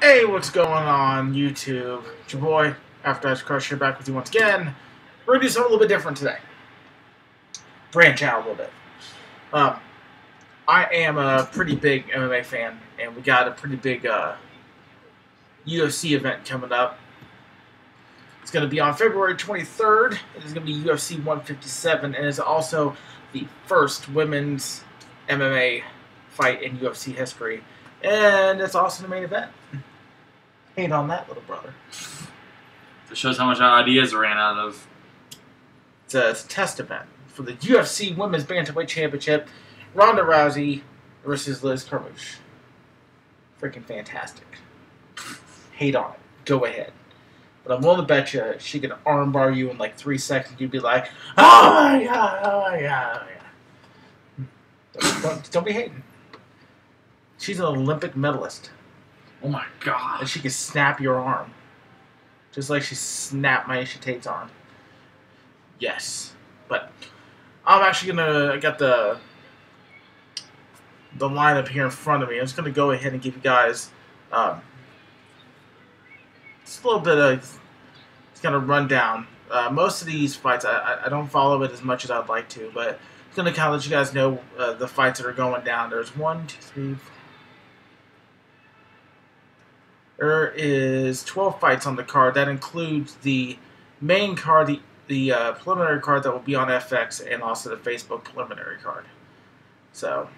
Hey, what's going on, YouTube? It's your boy, After Ice Crush, here back with you once again. We're going to do something a little bit different today. Branch out a little bit. I am a pretty big MMA fan, and we got a pretty big UFC event coming up. It's going to be on February 23rd. It is going to be UFC 157, and it's also the first women's MMA fight in UFC history. And it's also the main event. Hate on that, little brother. It shows how much ideas ran out of. It's a test event for the UFC Women's Bantamweight Championship. Ronda Rousey versus Vs Carmouche. Freaking fantastic. Hate on it. Go ahead. But I'm willing to bet you she can armbar you in like 3 seconds. You'd be like, oh my god, oh my god, oh my god. Don't be hating. She's an Olympic medalist. Oh my god. And she can snap your arm. Just like she snapped Maisha Tate's arm. Yes. But I'm actually I got the lineup here in front of me. I'm just gonna go ahead and give you guys just a little bit of kind of rundown. Most of these fights I don't follow it as much as I'd like to, but it's gonna kind of let you guys know the fights that are going down. There's 1, 2, 3, 4. There is 12 fights on the card. That includes the main card, the preliminary card that will be on FX, and also the Facebook preliminary card. So,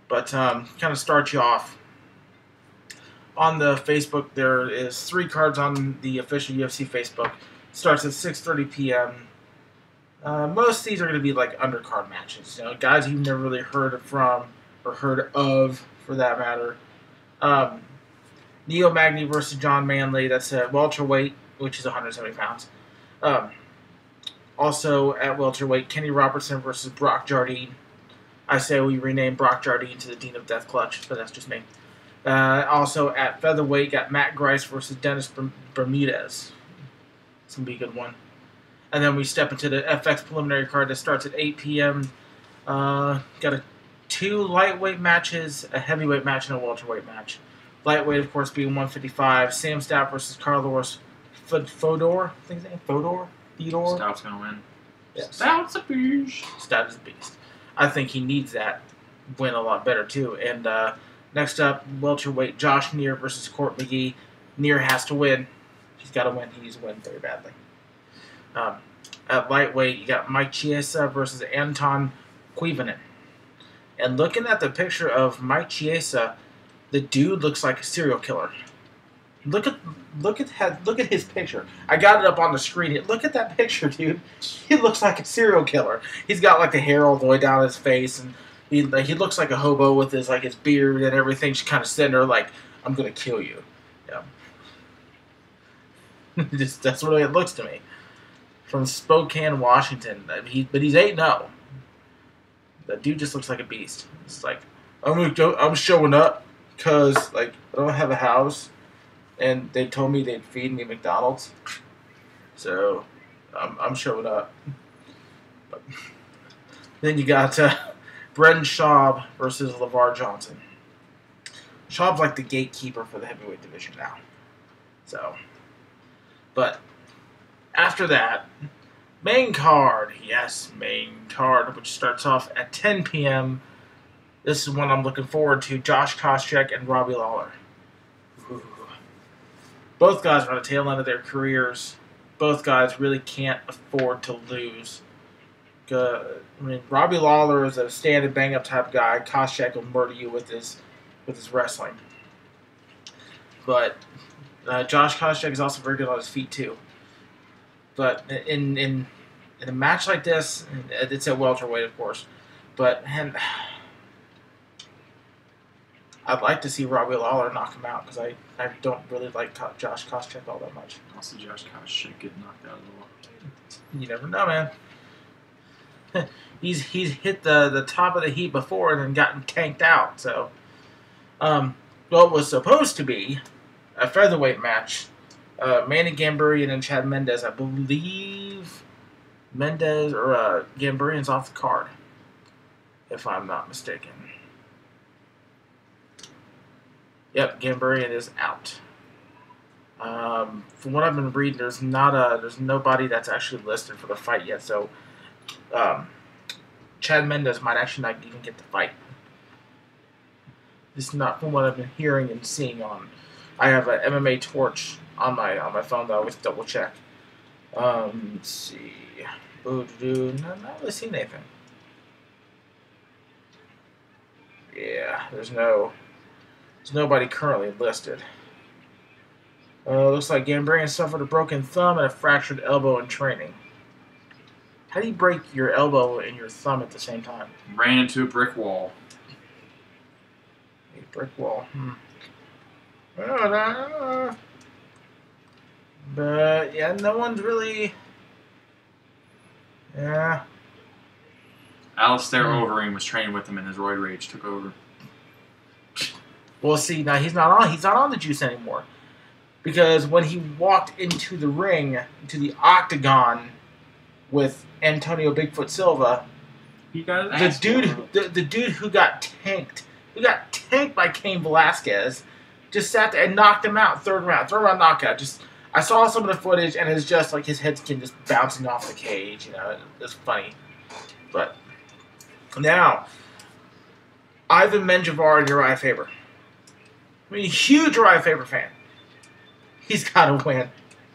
but kind of start you off. On the Facebook, there is 3 cards on the official UFC Facebook. Starts at 6:30 p.m. Most of these are going to be like undercard matches. You know, guys you've never really heard from or heard of, for that matter. Neo Magny versus John Manley. That's at welterweight, which is 170 pounds. Also at welterweight, Kenny Robertson versus Brock Jardine. I say we rename Brock Jardine to the Dean of Death Clutch, but that's just me. Also at featherweight, got Matt Grice versus Dennis Bermudez. It's going to be a good one. And then we step into the FX preliminary card that starts at 8 p.m. Got 2 lightweight matches, a heavyweight match, and a welterweight match. Lightweight, of course, being 155. Sam Stout versus Carlos Fodor. I think his name Fodor. Stout's gonna win. Yeah. Stout's a beast. Stout is a beast. I think he needs that win a lot better too. And next up, welterweight Josh Neer versus Court McGee. Neer has to win. He's got to win. He needs to win very badly. At lightweight, you got Mike Chiesa versus Anton Kuivanen. And looking at the picture of Mike Chiesa, the dude looks like a serial killer. Look at his picture. I got it up on the screen. Look at that picture, dude. He looks like a serial killer. He's got like the hair all the way down his face, and he looks like a hobo with his beard and everything. She's kind of sitting there like, "I'm gonna kill you." Yeah. That's what it looks to me. From Spokane, Washington. But he's 8-0. The dude just looks like a beast. It's like, I'm showing up. Because, I don't have a house, and they told me they'd feed me McDonald's. So, I'm showing up. But then you got Brendan Schaub versus LeVar Johnson. Schaub's like the gatekeeper for the heavyweight division now. So, but after that, main card. Yes, main card, which starts off at 10 p.m., This is one I'm looking forward to. Josh Koscheck and Robbie Lawler. Ooh. Both guys are on the tail end of their careers. Both guys really can't afford to lose. Robbie Lawler is a stand and bang up type guy. Koscheck will murder you with his wrestling. But Josh Koscheck is also very good on his feet too. But in a match like this, it's at welterweight, of course. But I'd like to see Robbie Lawler knock him out because I don't really like Josh Koscheck all that much. Also, Josh Koscheck get knocked out of the wall. You never know, man. he's hit the top of the heap before and then gotten tanked out. So, what was supposed to be a featherweight match, Manny Gambarian and Chad Mendes. I believe Mendes or Gambarian's off the card, if I'm not mistaken. Yep, Gambarian is out. From what I've been reading, there's nobody that's actually listed for the fight yet. So, Chad Mendes might actually not even get the fight. This is not from what I've been hearing and seeing on. I have an MMA Torch on my phone that I always double check. Let's see. No, not really seen anything. Yeah, there's nobody currently listed. Looks like Gambrarian suffered a broken thumb and a fractured elbow in training. How do you break your elbow and your thumb at the same time? Ran into a brick wall. A brick wall. But yeah, no one's really. Yeah. Alistair Overeem was training with him, and his roid rage took over. Well, see, now he's not on the juice anymore, because when he walked into the ring, into the octagon with Antonio Bigfoot Silva, he got his the dude who got tanked by Cain Velasquez, just sat there and knocked him out third round knockout. I saw some of the footage, and it's just like his head skin just bouncing off the cage. You know, it's funny. But now, Ivan Menjivar and Uriah Faber. I mean, huge Uriah Faber fan. He's got to win.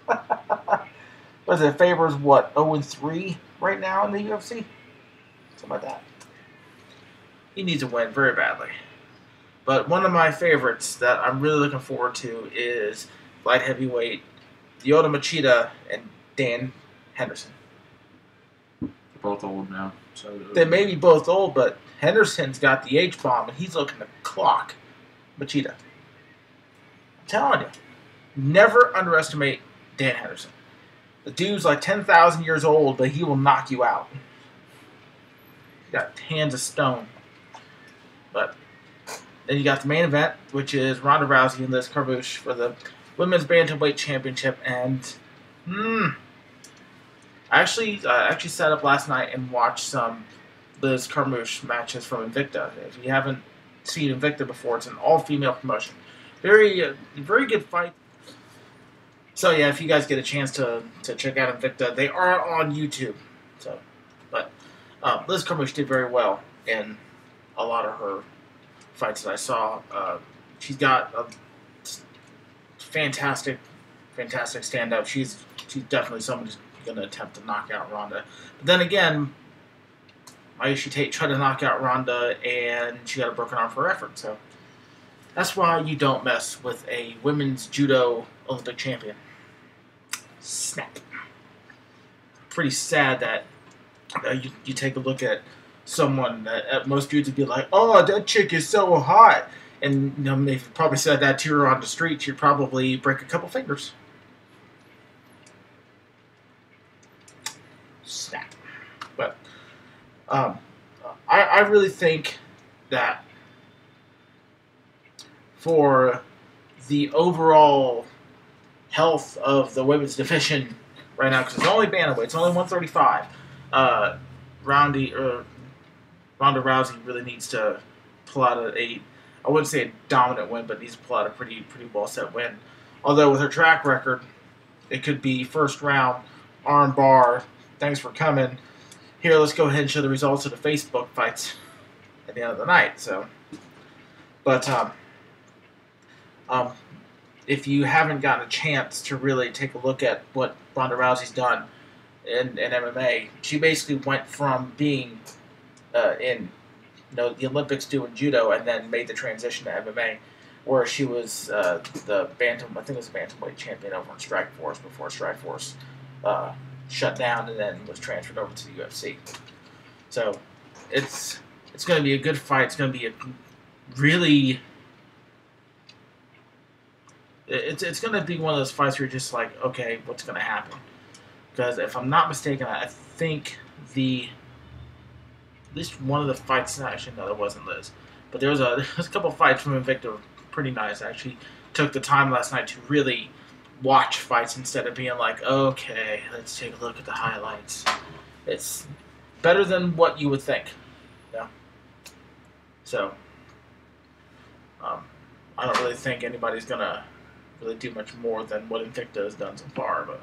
What is it? Faber's what, 0-3 right now in the UFC? Something like that. He needs a win very badly. But one of my favorites that I'm really looking forward to is light heavyweight Lyoto Machida and Dan Henderson. They're both old now. So they may be both old, but Henderson's got the H-bomb, and he's looking to clock Machida. I'm telling you, never underestimate Dan Henderson. The dude's like 10,000 years old, but he will knock you out. He's got hands of stone. But then you got the main event, which is Ronda Rousey and Liz Carmouche for the Women's Bantamweight Championship. And I actually sat up last night and watched some Liz Carmouche matches from Invicta. If you haven't seen Invicta before, it's an all-female promotion. Very good fight. So yeah, if you guys get a chance to check out Invicta, they are on YouTube. So, but Liz Carmouche did very well in a lot of her fights that I saw. She's got a fantastic stand-up. She's definitely someone who's going to attempt to knock out Ronda. But then again, Aisha Tate tried to knock out Ronda, and she got a broken arm for her effort. So that's why you don't mess with a women's judo Olympic champion. Snap. Pretty sad that you take a look at someone that most dudes would be like, oh, that chick is so hot. And you know, if you probably said that to her on the street, she'd probably break a couple fingers. Snap. But I really think that for the overall health of the women's division right now, because it's only bantamweight, it's only 135. Ronda Rousey really needs to pull out I wouldn't say a dominant win, but needs to pull out a pretty well set win. Although with her track record, it could be first round, arm bar. Thanks for coming. Here, let's go ahead and show the results of the Facebook fights at the end of the night. So, but if you haven't gotten a chance to really take a look at what Ronda Rousey's done in MMA, she basically went from being in the Olympics doing judo and then made the transition to MMA, where she was the bantamweight champion over in Strikeforce before Strikeforce shut down and then was transferred over to the UFC. So it's going to be a good fight. It's going to be a really it's going to be one of those fights where you're just like, okay, what's going to happen? Because if I'm not mistaken, I think at least one of the fights, actually no, that wasn't Liz, but there was a couple fights from Invicta, pretty nice. I actually took the time last night to really watch fights instead of being like, okay, let's take a look at the highlights. It's better than what you would think. Yeah. So, I don't really think anybody's gonna really do much more than what Invicta has done so far. But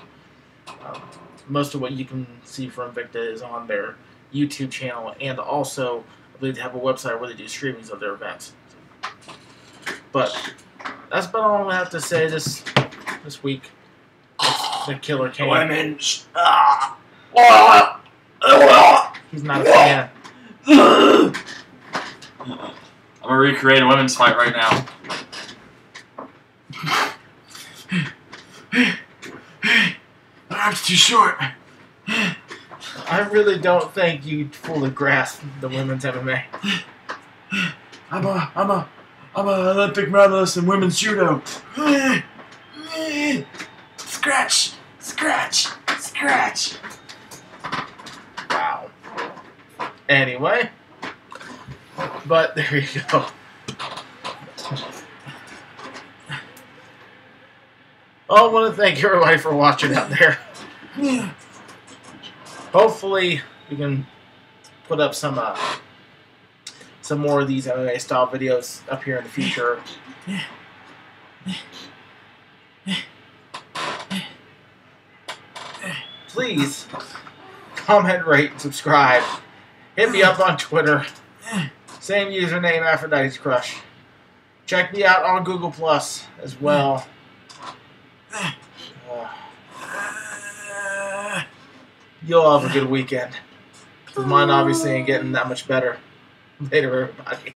most of what you can see from Invicta is on their YouTube channel, and also I believe they have a website where they do streamings of their events. But that's about all I have to say this week. It's the Killer Cain. Women's. He's not a fan. I'm gonna recreate a women's fight right now. Arms too short. I really don't think you fully grasp the women's MMA. I'm a Olympic medalist in women's judo. Scratch, scratch, scratch. Wow. Anyway, but there you go. I want to thank everybody for watching out there. Hopefully, we can put up some more of these MMA style videos up here in the future. Please comment, rate, and subscribe. Hit me up on Twitter. Same username, Aphrodite's Crush. Check me out on Google Plus as well. You'll have a good weekend. Mine obviously ain't getting that much better. Later, everybody.